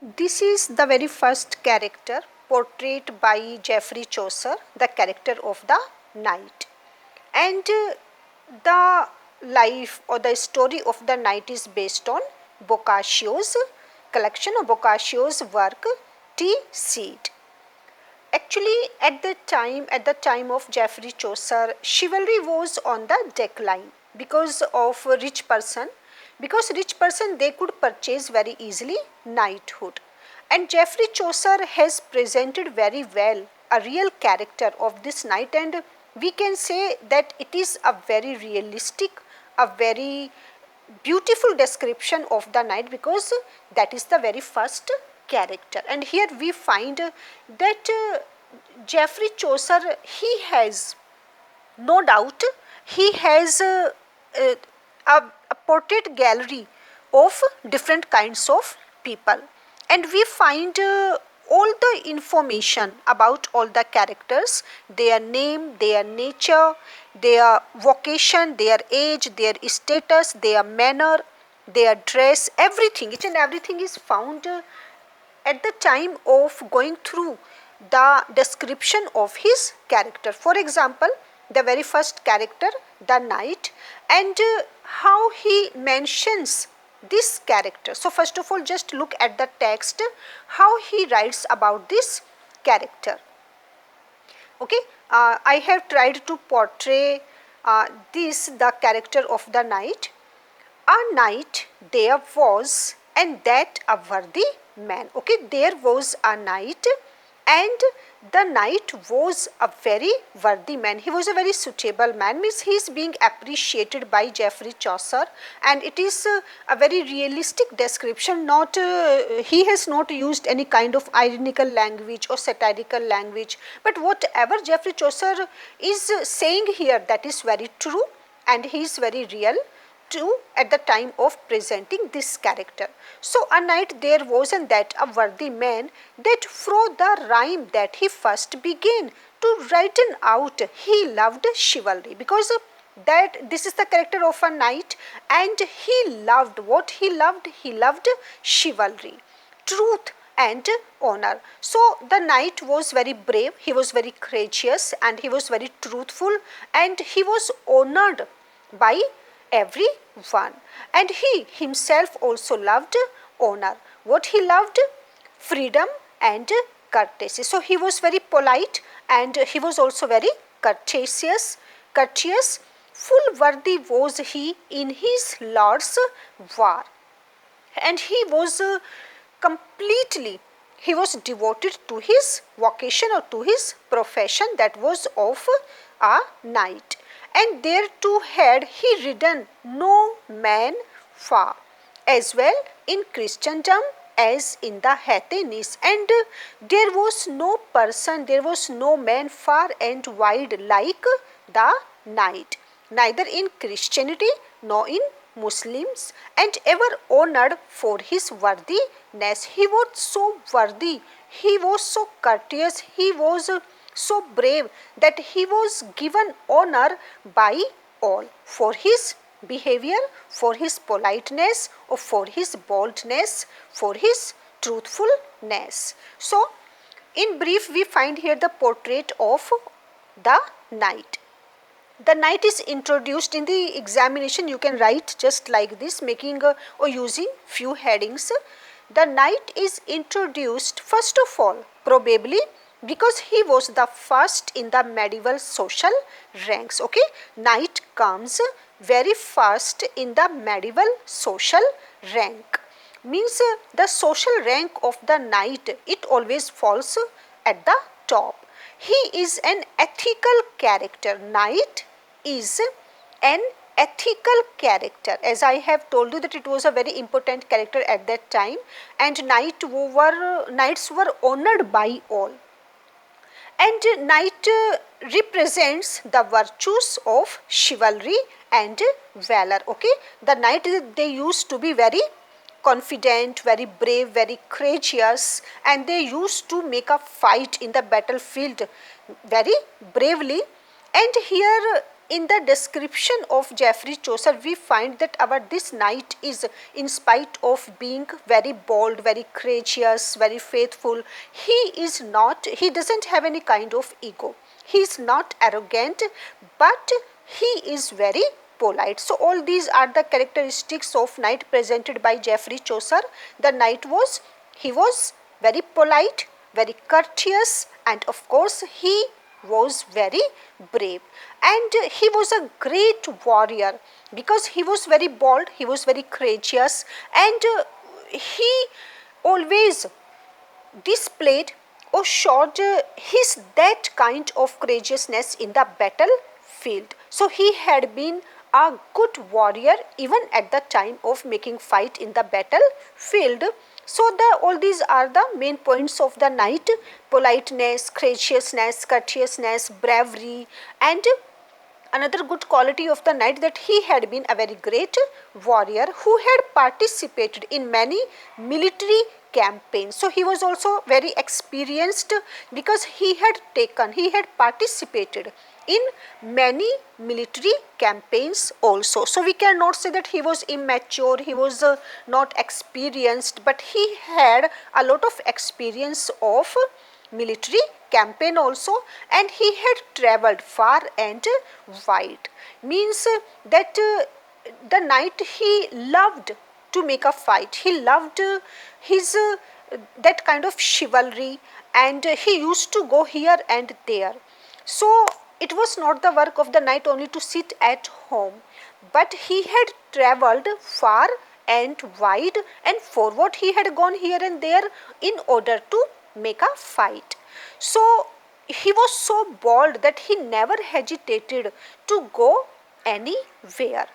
This is the very first character portrayed by Geoffrey Chaucer, the character of the knight. And the life or the story of the knight is based on Boccaccio's collection of Boccaccio's work Seed. Actually, at the time of Geoffrey Chaucer, chivalry was on the decline because of rich person. Because rich person they could purchase very easily knighthood, and Geoffrey Chaucer has presented very well a real character of this knight, and we can say that it is a very realistic, a very beautiful description of the knight, because that is the very first character. And here we find that Geoffrey Chaucer, he has no doubt, he has a portrait gallery of different kinds of people, and we find all the information about all the characters, their name, their nature, their vocation, their age, their status, their manner, their dress, everything, each and everything is found at the time of going through the description of his character. For example, the very first character, the knight, and how he mentions this character. So first of all, just look at the text, how he writes about this character. Okay, I have tried to portray the character of the knight. A knight there was, and that a worthy man. Okay, there was a knight, and the knight was a very worthy man. He was a very suitable man, means he is being appreciated by Geoffrey Chaucer, and it is a very realistic description. Not he has not used any kind of ironical language or satirical language, but whatever Geoffrey Chaucer is saying here, that is very true, and he is very real to at the time of presenting this character. So a knight there was, and that a worthy man, that through the rhyme that he first began to written out, he loved chivalry, because that this is the character of a knight, and he loved what he loved chivalry, truth and honor. So the knight was very brave, he was very courageous, and he was very truthful, and he was honored by everyone, and he himself also loved honor. What he loved? Freedom and courtesy. So he was very polite, and he was also very courteous. Full worthy was he in his lord's war, and he was completely, he was devoted to his vocation or to his profession, that was of a knight. And thereto had he ridden no man far, as well in Christendom as in the Athens, and there was no person, there was no man far and wide like the knight, neither in Christianity nor in Muslims, and ever honored for his worthiness. He was so worthy, he was so courteous, he was so brave, that he was given honor by all for his behavior, for his politeness, or for his boldness, for his truthfulness. So in brief, we find here the portrait of the knight. The knight is introduced in the examination. You can write just like this, making or using few headings. The knight is introduced first of all, probably because he was the first in the medieval social ranks. Okay, knight comes very first in the medieval social rank, means the social rank of the knight, it always falls at the top. He is an ethical character. Knight is an ethical character, as I have told you that it was a very important character at that time, and knights were honored by all. And knight represents the virtues of chivalry and valor. Okay, the knight, they used to be very confident, very brave, very courageous, and they used to make a fight in the battlefield very bravely. And here in the description of Geoffrey Chaucer, we find that this knight is, in spite of being very bold, very courageous, very faithful, he doesn't have any kind of ego. He is not arrogant, but he is very polite. So all these are the characteristics of knight presented by Geoffrey Chaucer. The knight was very polite, very courteous, and of course he was very brave, and he was a great warrior because he was very bold, he was very courageous, and he always displayed or showed his that kind of courageousness in the battlefield. So he had been a good warrior even at the time of making fight in the battlefield. So all these are the main points of the knight: politeness, graciousness, courteousness, bravery, and another good quality of the knight that he had been a very great warrior who had participated in many military campaigns. So he was also very experienced because he had participated in many military campaigns also. So we cannot say that he was immature, he was not experienced, but he had a lot of experience of military campaign also, and he had travelled far and wide. Means that the knight, he loved to make a fight, he loved his that kind of chivalry, and he used to go here and there. So it was not the work of the knight only to sit at home, but he had travelled far and wide, and forward he had gone here and there in order to make a fight. So he was so bold that he never hesitated to go anywhere.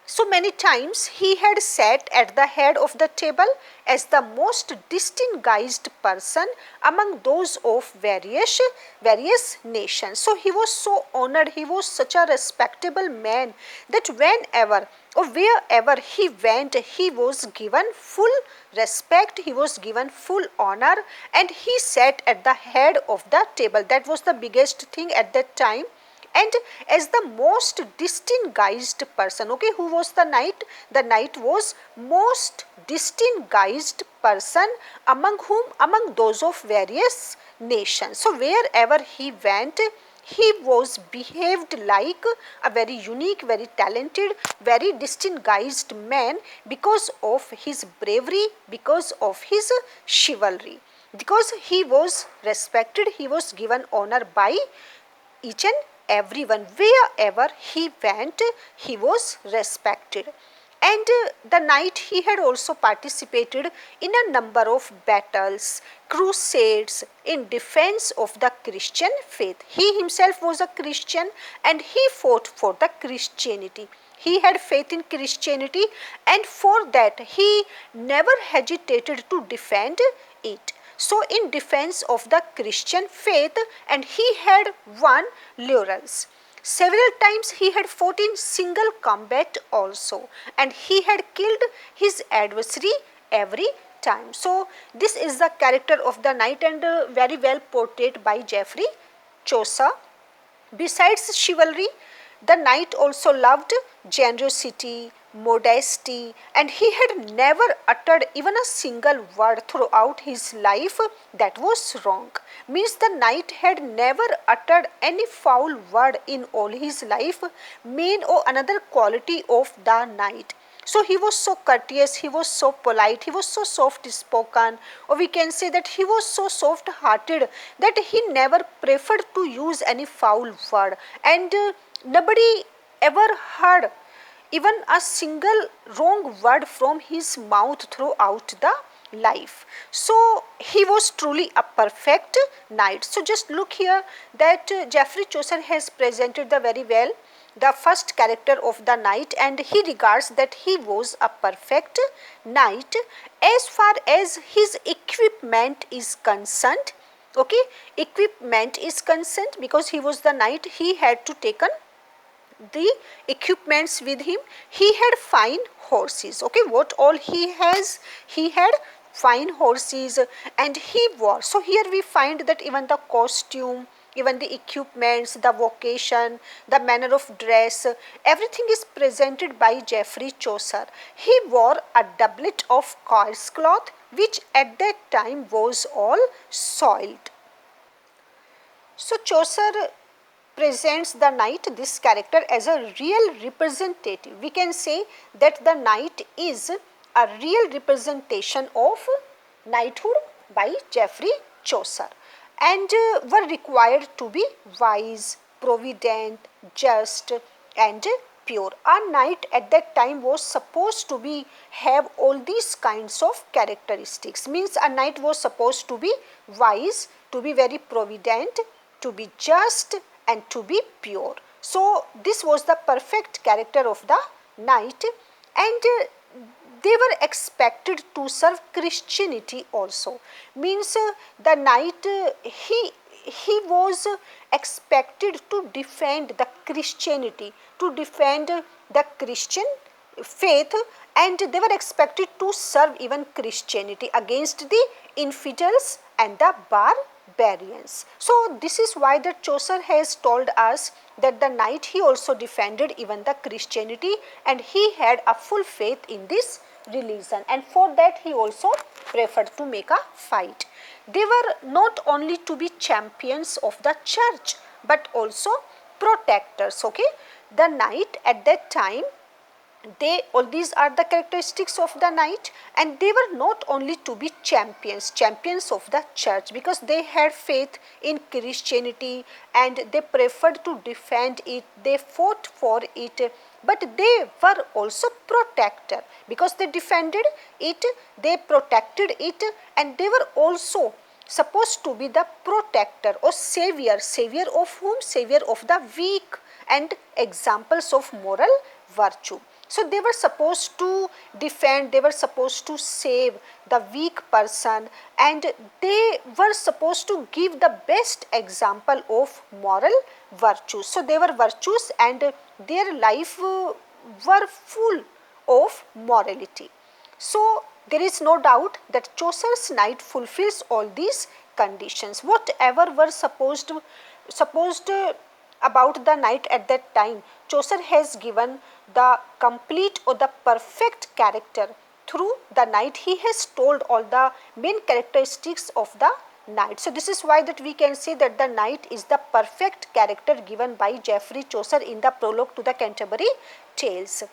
So many times he had sat at the head of the table as the most distinguished person among those of various nations. So he was so honored, he was such a respectable man that whenever or wherever he went, he was given full respect, he was given full honor, and he sat at the head of the table. That was the biggest thing at that time. And as the most distinguished person, okay, who was the knight? The knight was most distinguished person among those of various nations. So wherever he went, he was behaved like a very unique, very talented, very distinguished man because of his bravery, because of his chivalry, because he was respected, he was given honor by each and everyone. Wherever he went, he was respected. And the knight, he had also participated in a number of battles, crusades in defense of the Christian faith. He himself was a Christian and he fought for the Christianity. He had faith in Christianity, and for that he never hesitated to defend it. So in defense of the Christian faith, and he had won laurels. Several times he had fought in single combat also, and he had killed his adversary every time. So this is the character of the knight, and very well portrayed by Geoffrey Chaucer. Besides chivalry, the knight also loved generosity, modesty, and he had never uttered even a single word throughout his life that was wrong. Means the knight had never uttered any foul word in all his life. Main or another quality of the knight. So he was so courteous, he was so polite, he was so soft spoken, or we can say that he was so soft hearted that he never preferred to use any foul word, and nobody ever heard even a single wrong word from his mouth throughout the life. So he was truly a perfect knight. So just look here that Geoffrey Chaucer has presented the very well the first character of the knight, and he regards that he was a perfect knight as far as his equipment is concerned. Okay, equipment is concerned, because he was the knight, he had to taken the equipments with him. He had fine horses. Okay, what all he has, he had fine horses, and he wore. So here we find that even the costume, even the equipments, the vocation, the manner of dress, everything is presented by Geoffrey Chaucer. He wore a doublet of coarse cloth which at that time was all soiled. So Chaucer presents the knight, this character, as a real representative. We can say that the knight is a real representation of knighthood by Geoffrey Chaucer, and were required to be wise, provident, just and pure. A knight at that time was supposed to be have all these kinds of characteristics. Means a knight was supposed to be wise, to be very provident, to be just and to be pure. So this was the perfect character of the knight, and they were expected to serve Christianity also. Means the knight, he was expected to defend the Christianity, to defend the Christian faith, and they were expected to serve even Christianity against the infidels and the barbarians. So this is why the Chaucer has told us that the knight, he also defended even the Christianity, and he had a full faith in this religion, and for that he also preferred to make a fight. They were not only to be champions of the church but also protectors. Okay, the knight at that time, all these are the characteristics of the knight, and they were not only to be champions of the church, because they had faith in Christianity and they preferred to defend it, they fought for it, but they were also protector, because they defended it, they protected it, and they were also supposed to be the protector or savior. Savior of whom? Savior of the weak and examples of moral virtue. So they were supposed to defend, they were supposed to save the weak person, and they were supposed to give the best example of moral virtues. So they were virtues, and their life were full of morality. So there is no doubt that Chaucer's knight fulfills all these conditions. Whatever were supposed about the knight at that time, Chaucer has given the complete or the perfect character through the knight. He has told all the main characteristics of the knight. So this is why that we can say that the knight is the perfect character given by Geoffrey Chaucer in the prologue to the Canterbury Tales.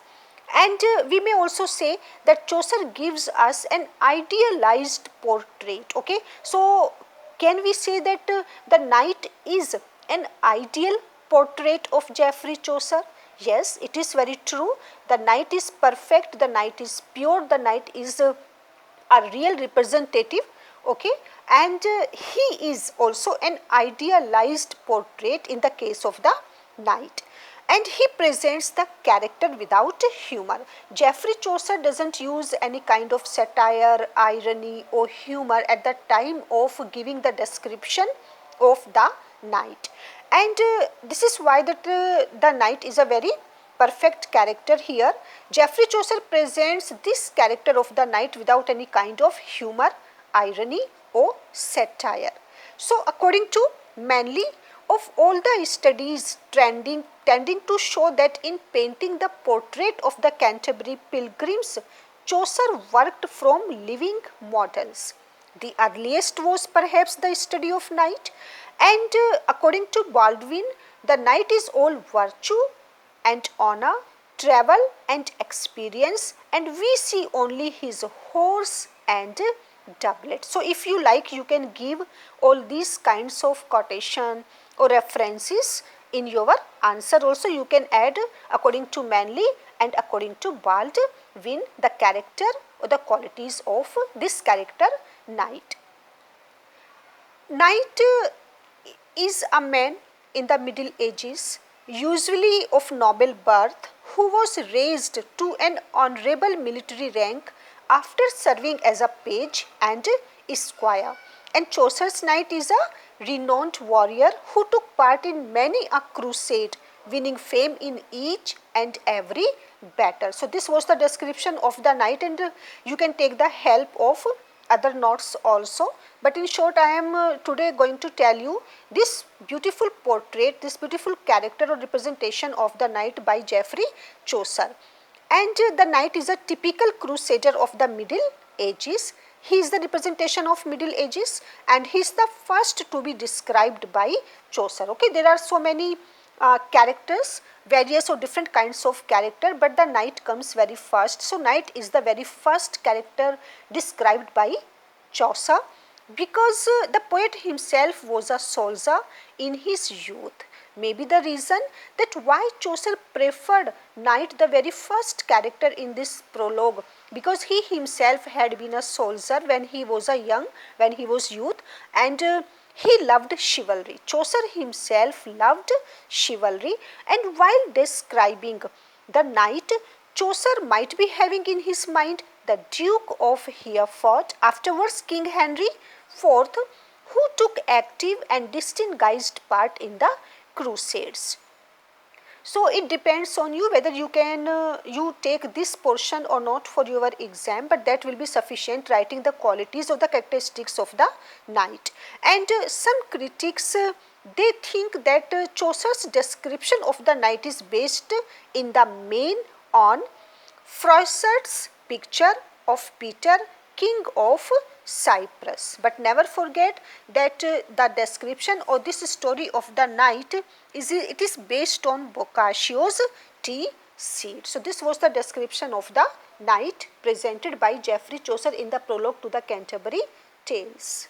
And we may also say that Chaucer gives us an idealized portrait. Okay, so can we say that the knight is an ideal portrait of Geoffrey Chaucer? Yes, it is very true. The knight is perfect, the knight is pure, the knight is a real representative. Okay, and he is also an idealized portrait in the case of the knight, and he presents the character without humor. Geoffrey Chaucer doesn't use any kind of satire, irony or humor at the time of giving the description of the knight, and this is why that the knight is a very perfect character here. Geoffrey Chaucer presents this character of the knight without any kind of humor, irony or satire. So according to Manley, of all the studies tending to show that in painting the portrait of the Canterbury pilgrims, Chaucer worked from living models. The earliest was perhaps the study of knight, and according to Baldwin, the knight is all virtue and honor, travel and experience, and we see only his horse and doublet. So if you like, you can give all these kinds of quotation or references in your answer. Also you can add according to Manley and according to Baldwin the character or the qualities of this character knight. Knight is a man in the Middle Ages, usually of noble birth, who was raised to an honourable military rank after serving as a page and esquire. And Chaucer's knight is a renowned warrior who took part in many a crusade, winning fame in each and every battle. So this was the description of the knight, and you can take the help of other notes also, but in short I am today going to tell you this beautiful portrait, this beautiful character or representation of the knight by Geoffrey Chaucer. And the knight is a typical crusader of the Middle Ages. He is the representation of Middle Ages and he is the first to be described by Chaucer. Okay, there are so many characters, various or different kinds of character, but the knight comes very first. So, knight is the very first character described by Chaucer because the poet himself was a soldier in his youth. Maybe the reason that why Chaucer preferred knight the very first character in this prologue, because he himself had been a soldier when he was youth, and he loved chivalry. Chaucer himself loved chivalry, and while describing the knight, Chaucer might be having in his mind the Duke of Hereford, afterwards King Henry IV, who took active and distinguished part in the Crusades. So, it depends on you whether you can you take this portion or not for your exam, but that will be sufficient writing the qualities or the characteristics of the knight. And some critics they think that Chaucer's description of the knight is based in the main on Froissart's picture of Peter, King of Cyprus. But never forget that the description or this story of the knight is based on Boccaccio's tea seed. So, this was the description of the knight presented by Geoffrey Chaucer in the prologue to the Canterbury Tales.